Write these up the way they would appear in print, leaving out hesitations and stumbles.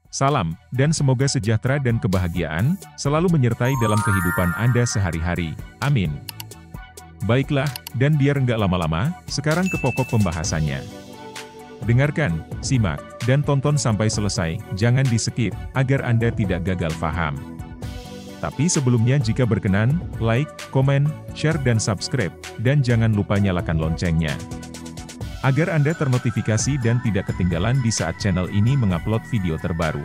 Salam, dan semoga sejahtera dan kebahagiaan selalu menyertai dalam kehidupan Anda sehari-hari. Amin. Baiklah, dan biar nggak lama-lama, sekarang ke pokok pembahasannya. Dengarkan, simak, dan tonton sampai selesai, jangan di-skip, agar Anda tidak gagal paham. Tapi sebelumnya jika berkenan, like, komen, share dan subscribe, dan jangan lupa nyalakan loncengnya. Agar Anda ternotifikasi dan tidak ketinggalan di saat channel ini mengupload video terbaru.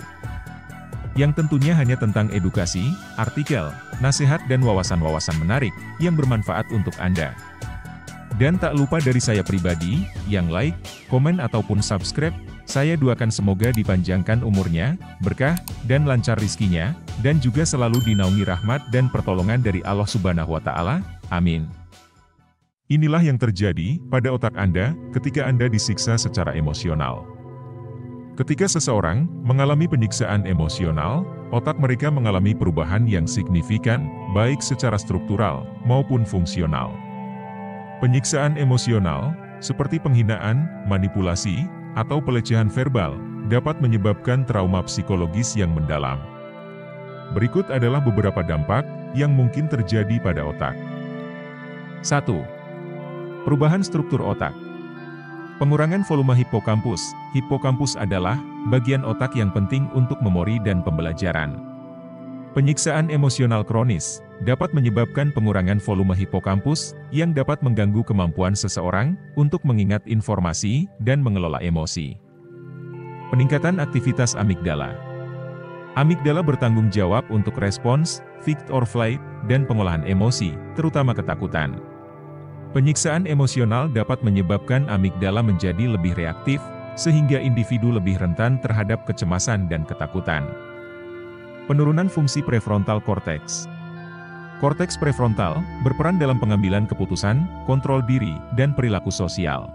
Yang tentunya hanya tentang edukasi, artikel, nasihat dan wawasan-wawasan menarik, yang bermanfaat untuk Anda. Dan tak lupa dari saya pribadi, yang like, komen ataupun subscribe, saya doakan semoga dipanjangkan umurnya, berkah, dan lancar rizkinya, dan juga selalu dinaungi rahmat dan pertolongan dari Allah Subhanahu wa Ta'ala. Amin. Inilah yang terjadi pada otak Anda ketika Anda disiksa secara emosional. Ketika seseorang mengalami penyiksaan emosional, otak mereka mengalami perubahan yang signifikan, baik secara struktural maupun fungsional. Penyiksaan emosional, seperti penghinaan, manipulasi, atau pelecehan verbal, dapat menyebabkan trauma psikologis yang mendalam. Berikut adalah beberapa dampak yang mungkin terjadi pada otak. 1. Perubahan struktur otak. Pengurangan volume hipokampus. Hipokampus adalah bagian otak yang penting untuk memori dan pembelajaran. Penyiksaan emosional kronis dapat menyebabkan pengurangan volume hipokampus yang dapat mengganggu kemampuan seseorang untuk mengingat informasi dan mengelola emosi. Peningkatan aktivitas amigdala. Amigdala bertanggung jawab untuk respons, fight or flight, dan pengolahan emosi, terutama ketakutan. Penyiksaan emosional dapat menyebabkan amigdala menjadi lebih reaktif, sehingga individu lebih rentan terhadap kecemasan dan ketakutan. Penurunan fungsi prefrontal cortex. Korteks prefrontal berperan dalam pengambilan keputusan, kontrol diri, dan perilaku sosial.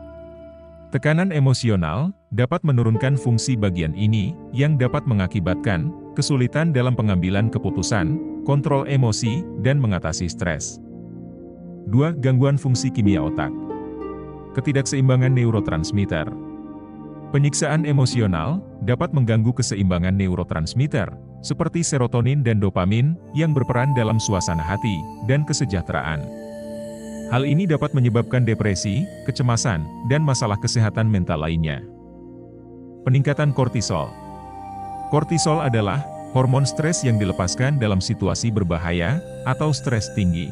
Tekanan emosional dapat menurunkan fungsi bagian ini, yang dapat mengakibatkan kesulitan dalam pengambilan keputusan, kontrol emosi, dan mengatasi stres. 2. Gangguan fungsi kimia otak. Ketidakseimbangan neurotransmitter. Penyiksaan emosional dapat mengganggu keseimbangan neurotransmitter, seperti serotonin dan dopamin, yang berperan dalam suasana hati dan kesejahteraan. Hal ini dapat menyebabkan depresi, kecemasan, dan masalah kesehatan mental lainnya. Peningkatan kortisol. Kortisol adalah hormon stres yang dilepaskan dalam situasi berbahaya atau stres tinggi.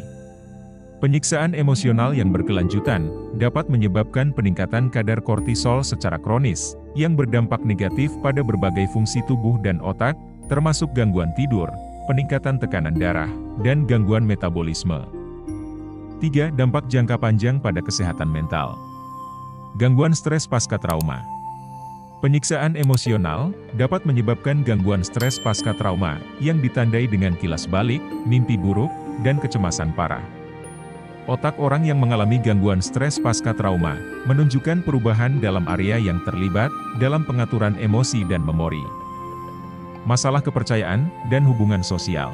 Penyiksaan emosional yang berkelanjutan dapat menyebabkan peningkatan kadar kortisol secara kronis, yang berdampak negatif pada berbagai fungsi tubuh dan otak, termasuk gangguan tidur, peningkatan tekanan darah, dan gangguan metabolisme. 3. Dampak jangka panjang pada kesehatan mental. Gangguan stres pasca trauma. Penyiksaan emosional dapat menyebabkan gangguan stres pasca trauma, yang ditandai dengan kilas balik, mimpi buruk, dan kecemasan parah. Otak orang yang mengalami gangguan stres pasca trauma menunjukkan perubahan dalam area yang terlibat dalam pengaturan emosi dan memori. Masalah kepercayaan dan hubungan sosial.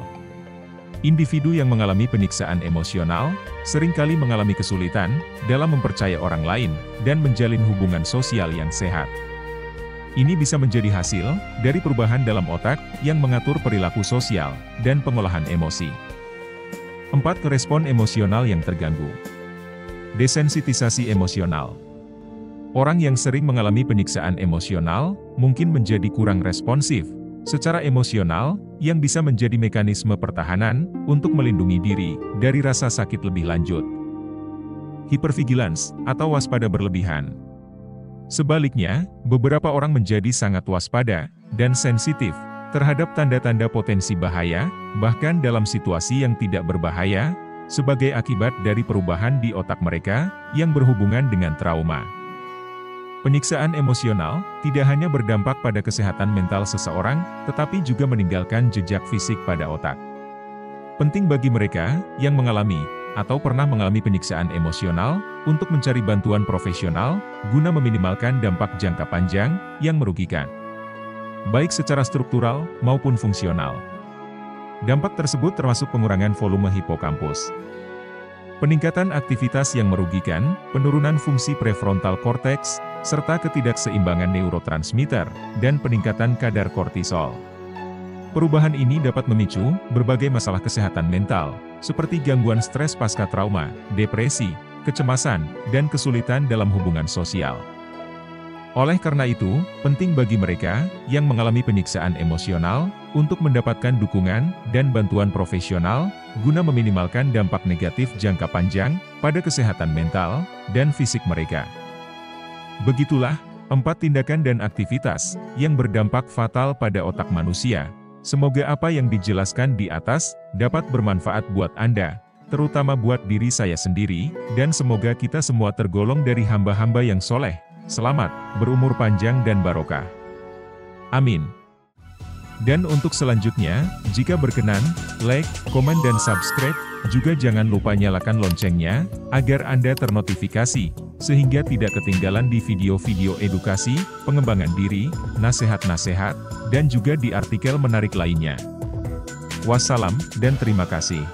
Individu yang mengalami penyiksaan emosional seringkali mengalami kesulitan dalam mempercaya orang lain dan menjalin hubungan sosial yang sehat. Ini bisa menjadi hasil dari perubahan dalam otak yang mengatur perilaku sosial dan pengolahan emosi. 4. Respon emosional yang terganggu. Desensitisasi emosional. Orang yang sering mengalami penyiksaan emosional mungkin menjadi kurang responsif secara emosional, yang bisa menjadi mekanisme pertahanan untuk melindungi diri dari rasa sakit lebih lanjut. Hipervigilans atau waspada berlebihan. Sebaliknya, beberapa orang menjadi sangat waspada dan sensitif terhadap tanda-tanda potensi bahaya, bahkan dalam situasi yang tidak berbahaya, sebagai akibat dari perubahan di otak mereka yang berhubungan dengan trauma. Penyiksaan emosional tidak hanya berdampak pada kesehatan mental seseorang, tetapi juga meninggalkan jejak fisik pada otak. Penting bagi mereka yang mengalami atau pernah mengalami penyiksaan emosional untuk mencari bantuan profesional guna meminimalkan dampak jangka panjang yang merugikan, baik secara struktural maupun fungsional. Dampak tersebut termasuk pengurangan volume hipokampus, peningkatan aktivitas yang merugikan, penurunan fungsi prefrontal cortex, serta ketidakseimbangan neurotransmitter, dan peningkatan kadar kortisol. Perubahan ini dapat memicu berbagai masalah kesehatan mental, seperti gangguan stres pasca trauma, depresi, kecemasan, dan kesulitan dalam hubungan sosial. Oleh karena itu, penting bagi mereka yang mengalami penyiksaan emosional untuk mendapatkan dukungan dan bantuan profesional guna meminimalkan dampak negatif jangka panjang pada kesehatan mental dan fisik mereka. Begitulah 4 tindakan dan aktivitas yang berdampak fatal pada otak manusia. Semoga apa yang dijelaskan di atas dapat bermanfaat buat Anda, terutama buat diri saya sendiri, dan semoga kita semua tergolong dari hamba-hamba yang soleh. Selamat, berumur panjang dan barokah. Amin. Dan untuk selanjutnya, jika berkenan, like, komen dan subscribe, juga jangan lupa nyalakan loncengnya, agar Anda ternotifikasi, sehingga tidak ketinggalan di video-video edukasi, pengembangan diri, nasihat-nasihat, dan juga di artikel menarik lainnya. Wassalam, dan terima kasih.